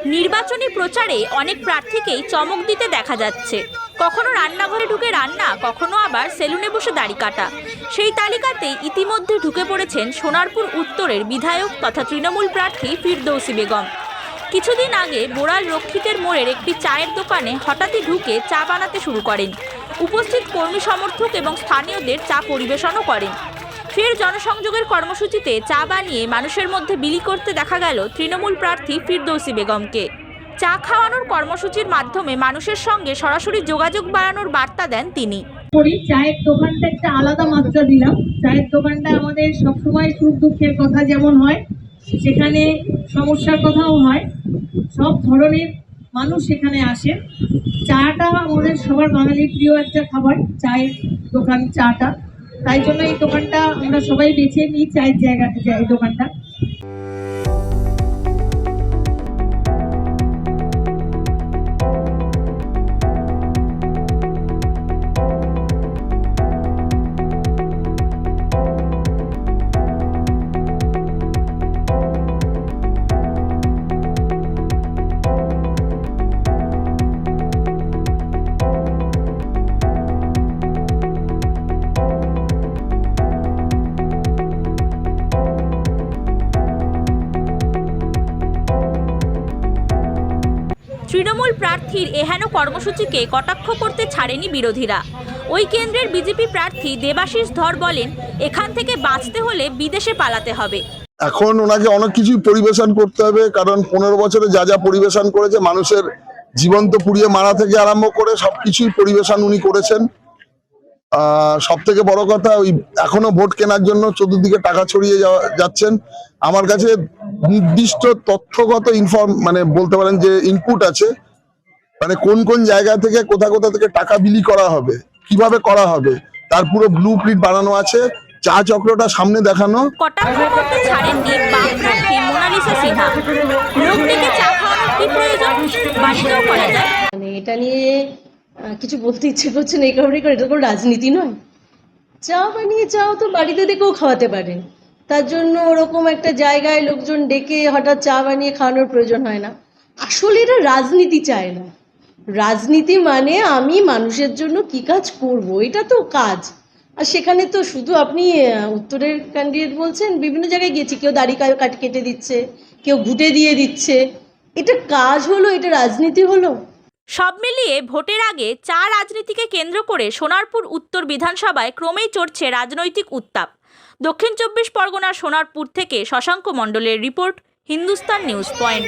নির্বাচনী প্রচারে অনেক প্রার্থীকেই চমক দিতে দেখা যাচ্ছে। কখনো রান্নাঘরে ঢুকে রান্না, কখনো আবার সেলুনে বসে দাড়ি কাটা। সেই তালিকাতেই ইতিমধ্যে ঢুকে পড়েছেন সোনারপুর উত্তরের বিধায়ক তথা তৃণমূল প্রার্থী ফিরদৌসী বেগম। কিছুদিন আগে বোড়াল রক্ষিতের মোড়ের একটি চায়ের দোকানে হঠাৎই ঢুকে চা বানাতে শুরু করেন। উপস্থিত কর্মী সমর্থক এবং স্থানীয়দের চা পরিবেশনও করেন। ফের জনসংযোগের কর্মসূচিতে চা বানিয়ে মানুষের মধ্যে বিলি করতে দেখা গেল তৃণমূল প্রার্থী ফিরদৌসী বেগমকে। চা খাওয়ানোর কর্মসূচির মাধ্যমে মানুষের সঙ্গে সরাসরি যোগাযোগ বাড়ানোর বার্তা দেন তিনি। চায়ের দোকানটা একটা আলাদা মাত্রা দিলাম। চায়ের দোকানটা আমাদের সবসময় সুখ দুঃখের কথা যেমন হয়, সেখানে সমস্যার কথাও হয়, সব ধরনের মানুষ সেখানে আসে। চাটা আমাদের সবার বাঙালির প্রিয় একটা খাবার, চায়ের দোকান চাটা। তাই জন্য এই দোকানটা আমরা সবাই বেছে নিই, চায়ের জায়গাতে এই দোকানটা। তৃণমূল প্রার্থীর এহেন কর্মসূচিকে কটাক্ষ করতে ছাড়েনি বিরোধীরা। ওই কেন্দ্রের বিজেপি প্রার্থী দেবাশিস ধর বলেন, এখান থেকে বাঁচতে হলে বিদেশে পালাতে হবে। এখন ওনাকে অনেক কিছুই পরিবেশন করতে হবে, কারণ 15 বছরে যা যা পরিবেশন করেছে, মানুষের জীবন্ত পুড়িয়ে মারা থেকে আরম্ভ করে সবকিছুই পরিবেশন উনি করেছেন। সব থেকে বড় কথা, ওই এখনো ভোট কেনার জন্য চতুর্দিকে টাকা ছড়িয়ে যাচ্ছেন। আমার কাছে নির্দিষ্ট তথ্যগত মানে বলতে পারেন যে ইনপুট আছে, মানে কোন কোন জায়গা থেকে কোথা কোথা থেকে টাকা বিলি করা হবে, কিভাবে করা হবে, তার পুরো ব্লু প্রিন্ট বানানো আছে। চা চক্রটা সামনে দেখানো। কটাক্ষ করতে ছাড়েননি বাম প্রার্থী মোনালিসা সিনহা। লোকটিকে চা খাওয়ানোর কি প্রয়োজন, বাড়িতেও করা যায়। মানে এটা নিয়ে কিছু বলতে ইচ্ছে করছে না, এই কারণে এটা কোনো রাজনীতি নয়। চা বানিয়ে চাও তো বাড়িতে দেখেও খাওয়াতে পারেন, তার জন্য ওরকম একটা জায়গায় লোকজন ডেকে হঠাৎ চা বানিয়ে খাওয়ানোর প্রয়োজন হয় না। আসলে এটা রাজনীতি চায় না। রাজনীতি মানে আমি মানুষের জন্য কি কাজ করব, এটা তো কাজ। আর সেখানে তো শুধু আপনি উত্তরের ক্যান্ডিডেট বলছেন, বিভিন্ন জায়গায় গিয়েছি, কেউ দাড়ি কেটে দিচ্ছে, কেউ ঘুটে দিয়ে দিচ্ছে। এটা কাজ হলো? এটা রাজনীতি হলো? সব মিলিয়ে ভোটের আগে চা রাজনীতিকে কেন্দ্র করে সোনারপুর উত্তর বিধানসভায় ক্রমেই চড়ছে রাজনৈতিক উত্তাপ। দক্ষিণ 24 পরগনার সোনারপুর থেকে শশাঙ্ক মণ্ডলের রিপোর্ট, হিন্দুস্তান নিউজ পয়েন্ট।